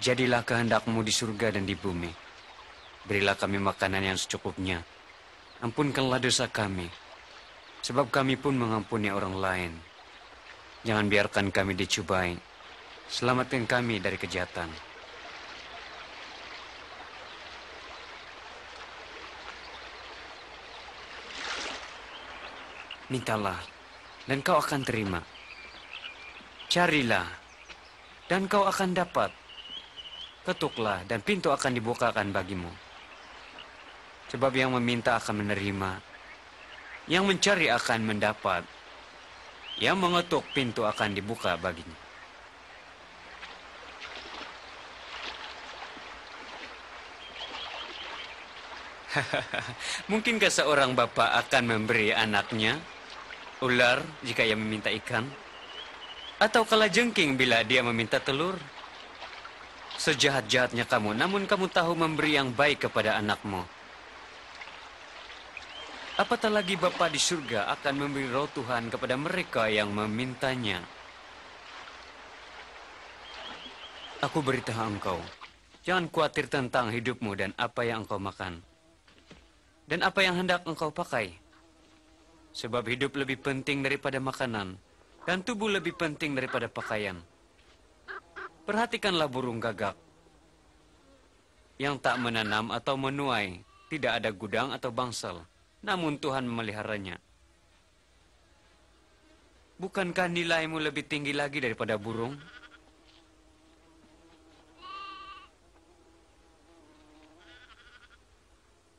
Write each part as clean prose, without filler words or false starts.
Jadilah kehendak-Mu di surga dan di bumi. Berilah kami makanan yang secukupnya. Ampunkanlah dosa kami, sebab kami pun mengampuni orang lain. Jangan biarkan kami dicubai. Selamatkan kami dari kejahatan. Mintalah, dan kau akan terima. Carilah, dan kau akan dapat. Ketuklah, dan pintu akan dibukakan bagimu. Sebab yang meminta akan menerima, yang mencari akan mendapat, yang mengetuk pintu akan dibuka baginya. Mungkinkah seorang bapa akan memberi anaknya ular jika ia meminta ikan? Atau kalajengking bila dia meminta telur? Sejahat-jahatnya kamu, namun kamu tahu memberi yang baik kepada anakmu. Apatah lagi Bapa di surga akan memberi roh Tuhan kepada mereka yang memintanya. Aku beritahu engkau, jangan khawatir tentang hidupmu dan apa yang engkau makan, dan apa yang hendak engkau pakai. Sebab hidup lebih penting daripada makanan, dan tubuh lebih penting daripada pakaian. Perhatikanlah burung gagak, yang tak menanam atau menuai, tidak ada gudang atau bangsal, namun Tuhan memeliharanya. Bukankah nilaimu lebih tinggi lagi daripada burung?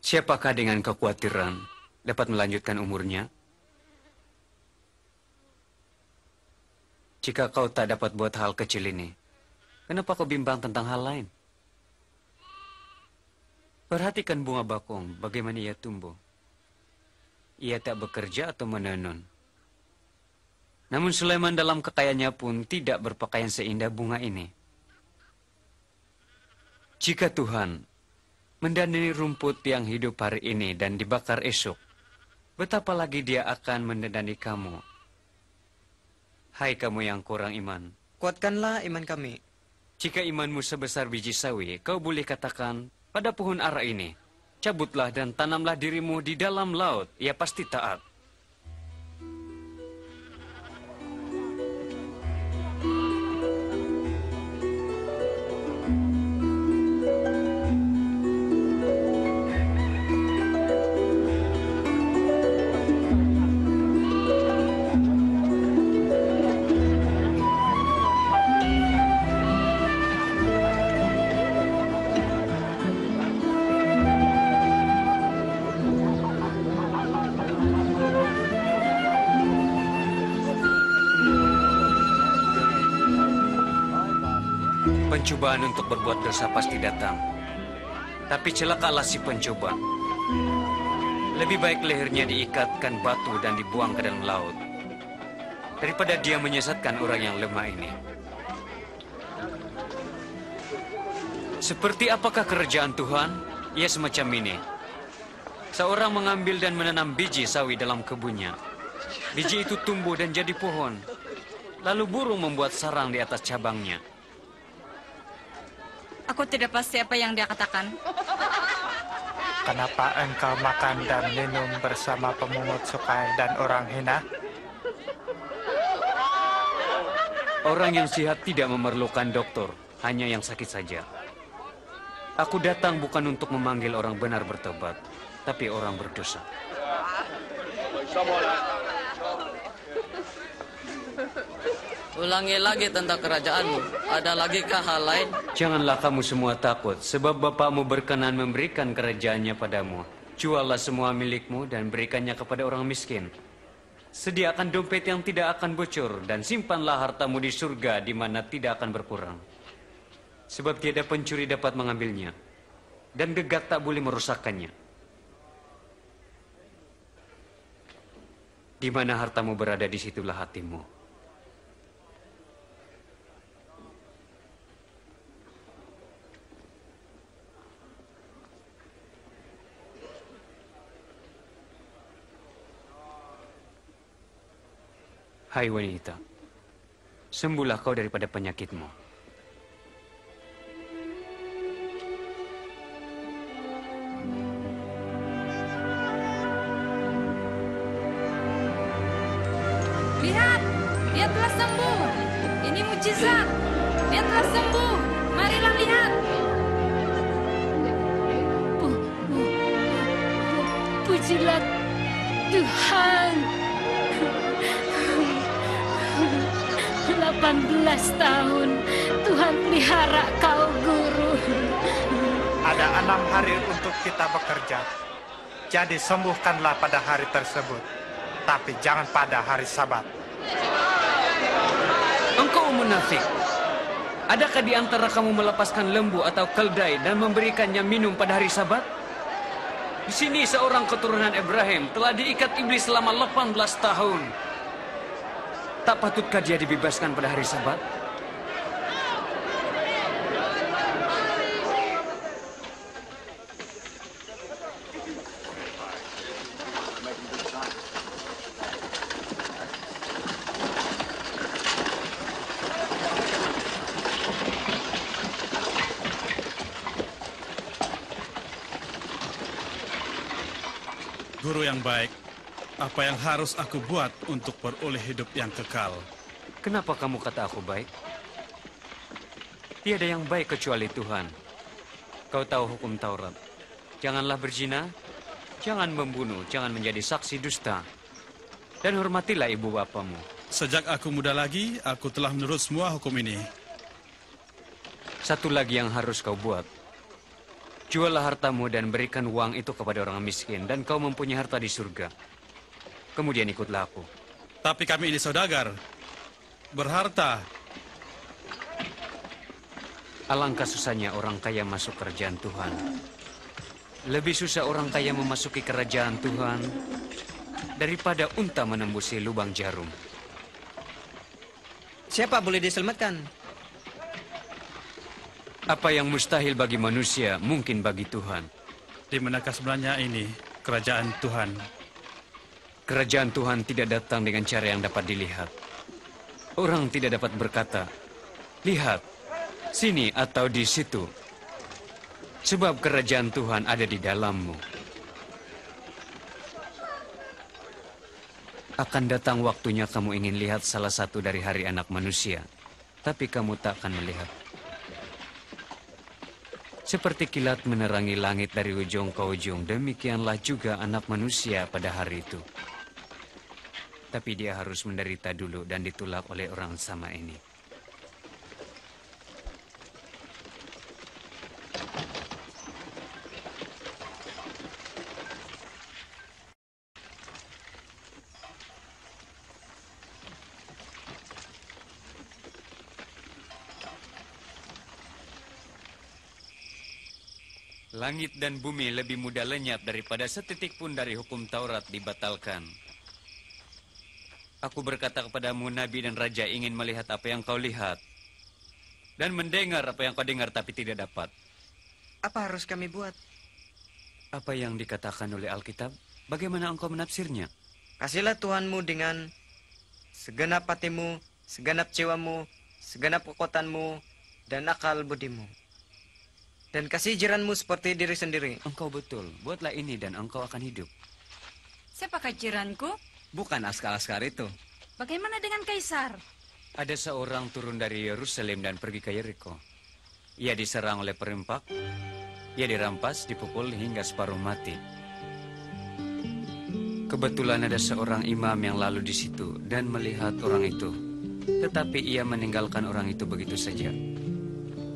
Siapakah dengan kekhawatiran dapat melanjutkan umurnya? Jika kau tak dapat buat hal kecil ini, kenapa kau bimbang tentang hal lain? Perhatikan bunga bakung, bagaimana ia tumbuh. Ia tak bekerja atau menenun. Namun Sulaiman dalam kekayaannya pun tidak berpakaian seindah bunga ini. Jika Tuhan mendandani rumput yang hidup hari ini dan dibakar esok, betapa lagi Dia akan mendandani kamu. Hai kamu yang kurang iman. Kuatkanlah iman kami. Jika imanmu sebesar biji sawi, kau boleh katakan pada pohon ara ini, cabutlah dan tanamlah dirimu di dalam laut, ia pasti taat. Pencobaan untuk berbuat dosa pasti datang. Tapi celakalah si pencoba. Lebih baik lehernya diikatkan batu dan dibuang ke dalam laut, daripada dia menyesatkan orang yang lemah ini. Seperti apakah kerajaan Tuhan? Ia semacam ini. Seorang mengambil dan menanam biji sawi dalam kebunnya. Biji itu tumbuh dan jadi pohon. Lalu burung membuat sarang di atas cabangnya. Aku tidak pasti apa yang dia katakan. Kenapa engkau makan dan minum bersama pemungut cukai dan orang hina? Orang yang sehat tidak memerlukan dokter, hanya yang sakit saja. Aku datang bukan untuk memanggil orang benar bertobat, tapi orang berdosa. Ulangi lagi tentang kerajaanmu. Ada lagikah hal lain? Janganlah kamu semua takut, sebab Bapamu berkenan memberikan kerajaannya padamu. Juallah semua milikmu dan berikannya kepada orang miskin. Sediakan dompet yang tidak akan bocor, dan simpanlah hartamu di surga di mana tidak akan berkurang. Sebab tiada pencuri dapat mengambilnya, dan gegak tak boleh merusakkannya. Di mana hartamu berada, disitulah hatimu. Hai wanita, sembuhlah kau daripada penyakitmu. mujizat. Dia telah sembuh. Marilah lihat. Pujilah Tuhan. 18 tahun Tuhan pelihara kau, guru. Ada 6 hari untuk kita bekerja. Jadi sembuhkanlah pada hari tersebut. Tapi jangan pada hari Sabat. Engkau munafik. Adakah di antara kamu melepaskan lembu atau keldai dan memberikannya minum pada hari Sabat? Di sini seorang keturunan Ibrahim telah diikat iblis selama 18 tahun. Tak patutkah dia dibebaskan pada hari Sabat? Guru yang baik, apa yang harus aku buat untuk beroleh hidup yang kekal? Kenapa kamu kata aku baik? Tiada yang baik kecuali Tuhan. Kau tahu hukum Taurat. Janganlah berzina, jangan membunuh, jangan menjadi saksi dusta. Dan hormatilah ibu bapamu. Sejak aku muda lagi, aku telah menurut semua hukum ini. Satu lagi yang harus kau buat. Juallah hartamu dan berikan uang itu kepada orang miskin, dan kau mempunyai harta di surga. Kemudian ikutlah aku. Tapi kami ini saudagar, berharta. Alangkah susahnya orang kaya masuk kerajaan Tuhan. Lebih susah orang kaya memasuki kerajaan Tuhan daripada unta menembusi lubang jarum. Siapa boleh diselamatkan? Apa yang mustahil bagi manusia, mungkin bagi Tuhan. Di manakah sebenarnya ini kerajaan Tuhan? Kerajaan Tuhan tidak datang dengan cara yang dapat dilihat. Orang tidak dapat berkata, lihat, sini atau di situ. Sebab kerajaan Tuhan ada di dalammu. Akan datang waktunya kamu ingin lihat salah satu dari hari anak manusia, tapi kamu tak akan melihat. Seperti kilat menerangi langit dari ujung ke ujung, demikianlah juga anak manusia pada hari itu. Tapi dia harus menderita dulu dan ditolak oleh orang sama ini. Langit dan bumi lebih mudah lenyap daripada setitik pun dari hukum Taurat dibatalkan. Aku berkata kepadamu, Nabi dan Raja ingin melihat apa yang kau lihat, dan mendengar apa yang kau dengar tapi tidak dapat. Apa harus kami buat? Apa yang dikatakan oleh Alkitab, bagaimana engkau menafsirnya? Kasihlah Tuhanmu dengan segenap hatimu, segenap jiwamu, segenap kekuatanmu, dan akal budimu. Dan kasih jiranmu seperti diri sendiri. Engkau betul, buatlah ini dan engkau akan hidup. Siapakah jiranku? Bukan askar-askar itu. Bagaimana dengan Kaisar? Ada seorang turun dari Yerusalem dan pergi ke Yeriko. Ia diserang oleh perempak, ia dirampas, dipukul hingga separuh mati. Kebetulan ada seorang imam yang lalu di situ dan melihat orang itu. Tetapi ia meninggalkan orang itu begitu saja.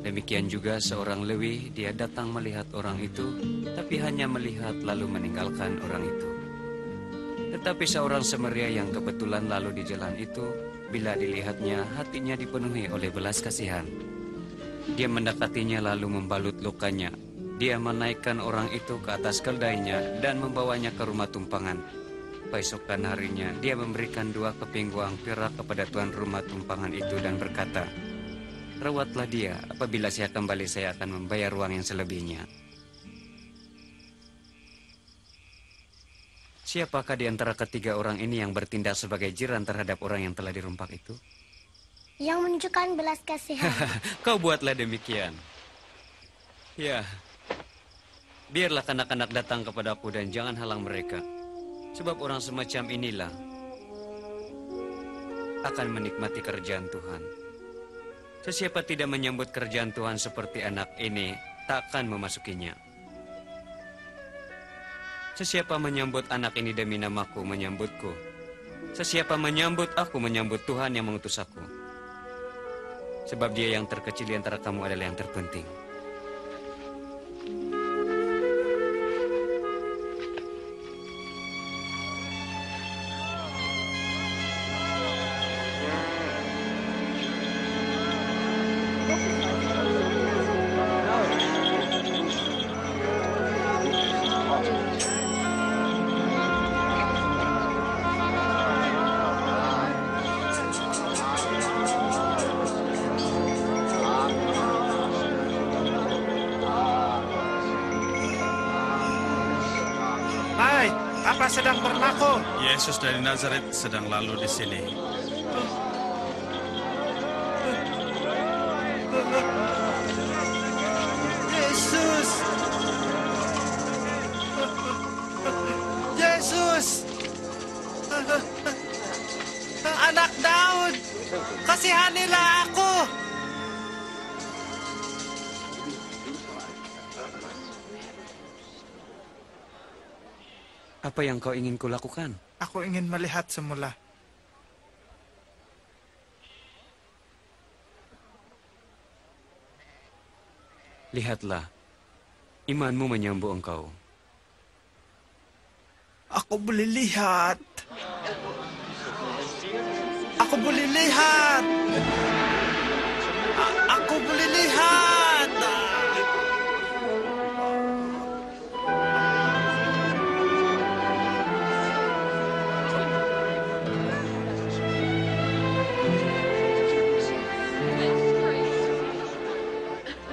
Demikian juga seorang Lewi, dia datang melihat orang itu, tapi hanya melihat lalu meninggalkan orang itu. Tetapi seorang Samaria yang kebetulan lalu di jalan itu, bila dilihatnya, hatinya dipenuhi oleh belas kasihan. Dia mendekatinya lalu membalut lukanya. Dia menaikkan orang itu ke atas keldainya dan membawanya ke rumah tumpangan. Keesokan harinya, dia memberikan 2 keping uang perak kepada tuan rumah tumpangan itu dan berkata, rawatlah dia, apabila saya kembali saya akan membayar uang yang selebihnya. Siapakah di antara ketiga orang ini yang bertindak sebagai jiran terhadap orang yang telah dirumpak itu? Yang menunjukkan belas kasihan. Kau buatlah demikian. Ya, biarlah kanak-kanak datang kepadaku dan jangan halang mereka. Sebab orang semacam inilah akan menikmati kerajaan Tuhan. Sesiapa tidak menyambut kerajaan Tuhan seperti anak ini, tak akan memasukinya. Sesiapa menyambut anak ini demi namaku, menyambutku. Sesiapa menyambut aku, menyambut Tuhan yang mengutus aku. Sebab dia yang terkecil di antara kamu adalah yang terpenting. Hai, apa sedang berlaku? Yesus dari Nazaret sedang lalu di sini. Yesus! Yesus! Anak Daud, kasihanilah aku! Apa yang kau ingin kulakukan? Aku ingin melihat semula. Lihatlah, imanmu menyembuh engkau. Aku boleh lihat. Aku boleh lihat. Aku boleh lihat.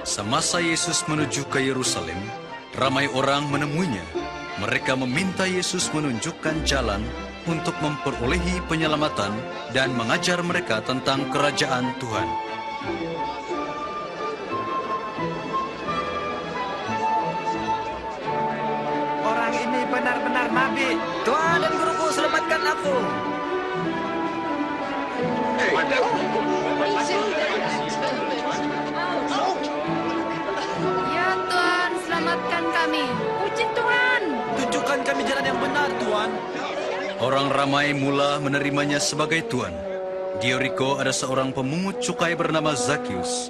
Semasa Yesus menuju ke Yerusalem, ramai orang menemuinya. Mereka meminta Yesus menunjukkan jalan untuk memperolehi penyelamatan dan mengajar mereka tentang kerajaan Tuhan. Orang ini benar-benar nabi. Tuhan dan guruku, selamatkan aku. Ya Tuhan, selamatkan kami. Puji Tuhan. Tunjukkan kami jalan yang benar, Tuhan. Orang ramai mula menerimanya sebagai Tuhan. Di Yeriko ada seorang pemungut cukai bernama Zakius.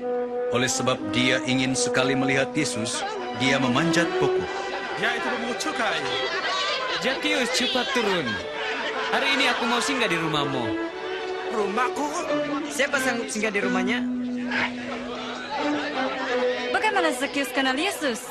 Oleh sebab dia ingin sekali melihat Yesus, dia memanjat pokok. Dia itu pemungut cukai. Zakius, cepat turun. Hari ini aku mau singgah di rumahmu. Rumahku? Siapa sanggup singgah di rumahnya? Bagaimana Zakius kenal Yesus?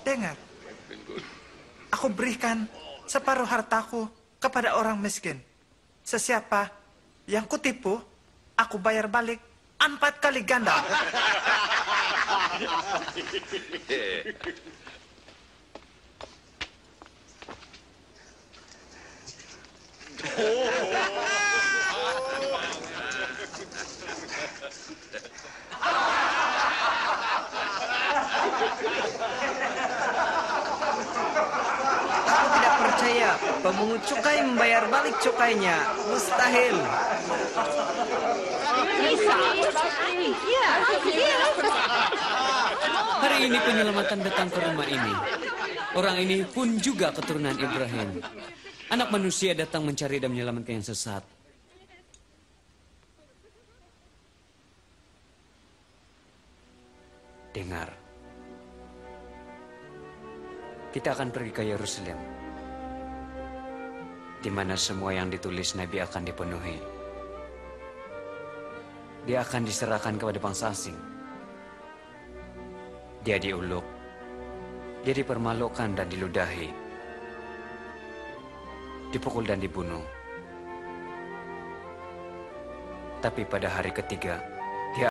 Dengar, aku berikan separuh hartaku kepada orang miskin. Sesiapa yang kutipu, aku bayar balik 4 kali ganda. Aku tidak percaya pemungut cukai membayar balik cukainya. Mustahil. Hari ini penyelamatan datang ke rumah ini. Orang ini pun juga keturunan Ibrahim. Anak manusia datang mencari dan menyelamatkan yang sesat. Dengar. Kita akan pergi ke Yerusalem, di mana semua yang ditulis Nabi akan dipenuhi. Dia akan diserahkan kepada bangsa asing. Dia diuluk, dia dipermalukan dan diludahi, dipukul dan dibunuh. Tapi pada hari ketiga,